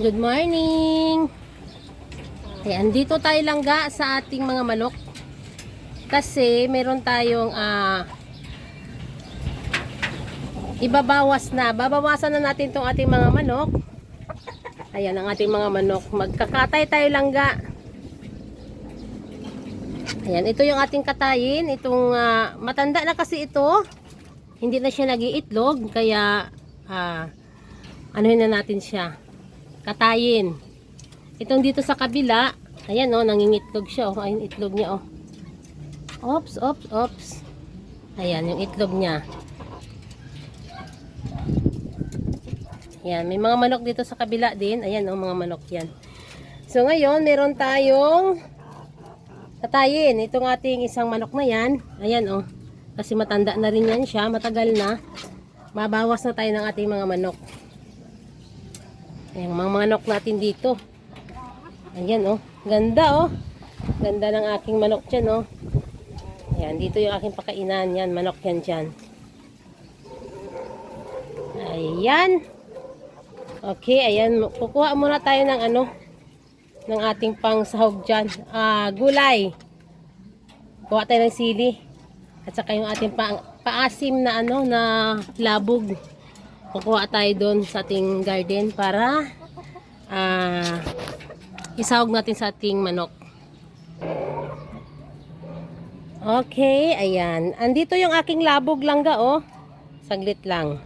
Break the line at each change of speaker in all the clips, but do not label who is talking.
Good morning! Ayan, dito tayo langga sa ating mga manok. Kasi meron tayong babawasan na natin tong ating mga manok. Ayan ang ating mga manok. Magkakatay tayo langga. Ayan, ito yung ating katayin. Itong matanda na kasi ito. Hindi na siya nag-iitlog. Kaya anuhin na natin siya. Katayin. Itong dito sa kabila, ayan nangingitlog siya ayun itlog niya Ops. Ayan yung itlog niya. Ayan, may mga manok dito sa kabila din. Ayan mga manok yan. So ngayon, meron tayong katayin. Itong ating isang manok na yan. Ayan kasi matanda na rin yan siya, matagal na. Mabawas na tayo ng ating mga manok. Ayan, mga manok natin dito. Ayan ganda ganda ng aking manok dyan Ayan, dito yung aking pakainan. Yan, manok yan dyan. Ayan. Okay, ayan. Kukuha muna tayo ng ng ating pang sahog dyan. Gulay. Kuha tayo ng sili. At saka yung ating paasim na na labog. Kukuha tayo doon sa ating garden para isahog natin sa ating manok. Okay, ayan. Andito yung aking labog langga Saglit lang.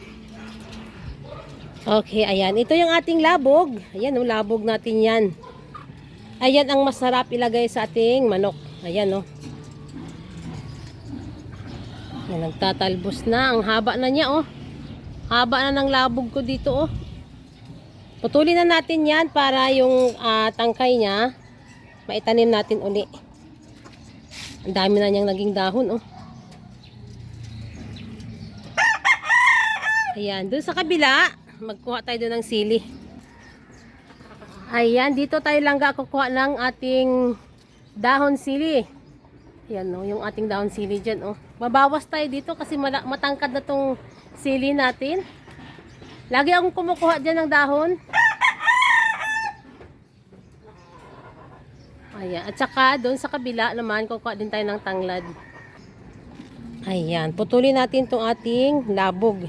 Okay, ayan. Ito yung ating labog. Ayan labog natin yan. Ayan ang masarap ilagay sa ating manok. Ayan Ayan, nagtatalbos na. Ang haba na niya Haba na ng labog ko dito Putulin na natin yan para yung tangkay niya maitanim natin uli. Ang dami na niyang naging dahon Ayan, doon sa kabila magkuha tayo doon ng sili. Ayan, dito tayo langga kukuha ng ating dahon sili. Ayan yung ating dahon sili dyan Babawas tayo dito kasi matangkad na tong sili natin. Lagi akong kumukuha dyan ng dahon. Ayan. At saka doon sa kabila naman kukuha din tayo ng tanglad. Ayan. Putulin natin itong ating labog.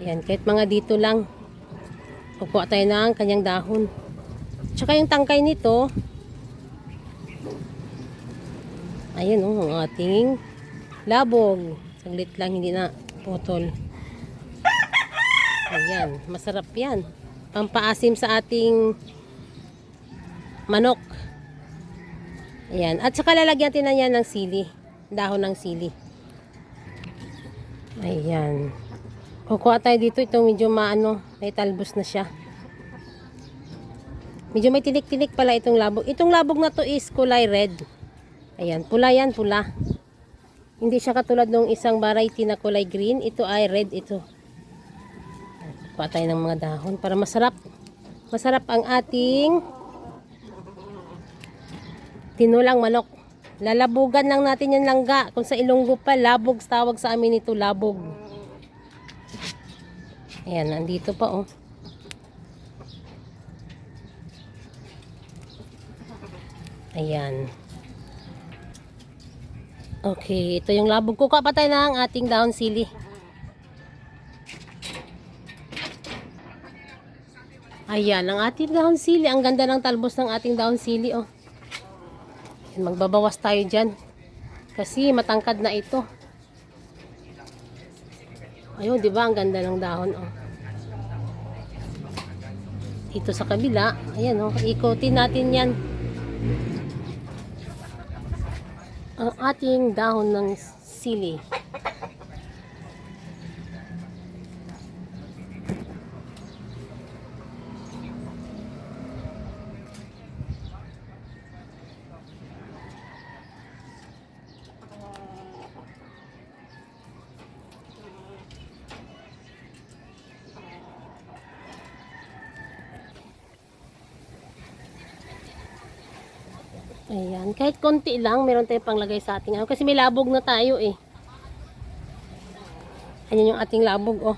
Ayan. Kahit mga dito lang. Kukuha tayo ng kanyang dahon. At saka yung tangkay nito. Ayan ang ating labog. Saglit lang hindi na putol. Ayan, masarap yan. Pampaasim sa ating manok. Ayan, at saka lalagyan natin na yan ng sili. Dahon ng sili. Ayan. Kukuha tayo dito. Itong medyo may talbos na siya. Medyo may tinik-tinik pala itong labog. Itong labog na to is kulay red. Ayan, pula yan, pula. Hindi siya katulad ng isang variety na kulay green. Ito ay red ito. Kuha tayo ng mga dahon para masarap. Masarap ang ating tinulang manok. Lalabugan lang natin yan langga. Kung sa Ilonggo pa, labog. Tawag sa amin ito, labog. Ayan, nandito pa Ayan. Okay, ito yung labog. Kukuha pa tayo ng ating dahon sili. Ayan, ang ating dahon sili. Ang ganda ng talbos ng ating dahon sili, Ayan, magbabawas tayo dyan. Kasi matangkad na ito. Ayun, di ba? Ang ganda ng dahon, Dito sa kabila. Ayan, ikotin natin yan. Ang ating dahon ng sili. Ayan, kahit konti lang, meron tayong panglagay sa ating kasi may labog na tayo Ayan yung ating labog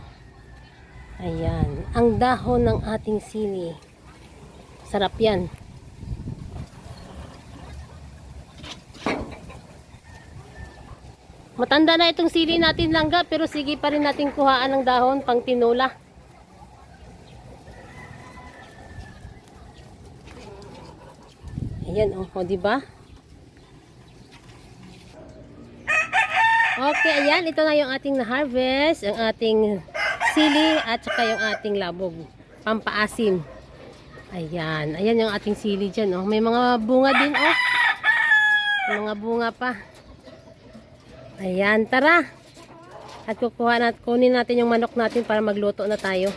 Ayan, ang dahon ng ating sili. Sarap yan. Matanda na itong sili natin langga, pero sige pa rin natin kuhaan ng dahon pang tinola. Ayan, oh, di ba? Okay, ayan, ito na yung ating na-harvest, ang ating sili at saka yung ating labog, pampaasim. Ayan, ayan yung ating sili dyan, oh. May mga bunga din, oh. May mga bunga pa. Ayan, tara. At kunin natin yung manok natin para magluto na tayo.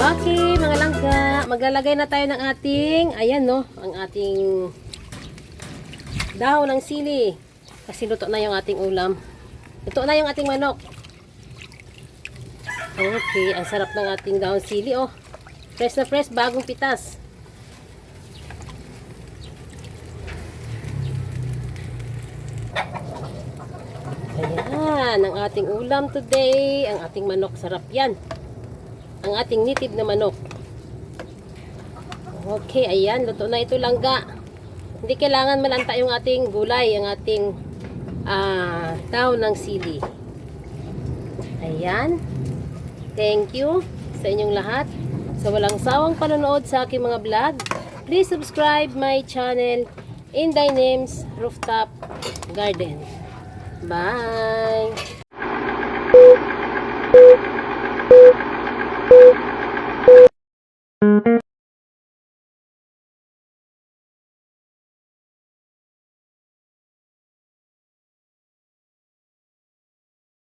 Okay, mga langga, maglalagay na tayo ng ating, ayan no, ang ating dahon ng sili. Kasi luto na yung ating ulam. Luto na yung ating manok. Okay, ang sarap ng ating dahon sili, oh. Fresh na fresh, bagong pitas. Ayan, ang ating ulam today, ang ating manok, sarap yan. Ang ating native na manok. Okay, ayan. Luto na ito langga. Hindi kailangan malanta yung ating gulay, ang ating dahon ng sili. Ayan. Thank you sa inyong lahat. Sa walang sawang panonood sa aking mga vlog. Please subscribe my channel, Inday Names Rooftop Garden. Bye! Thank you.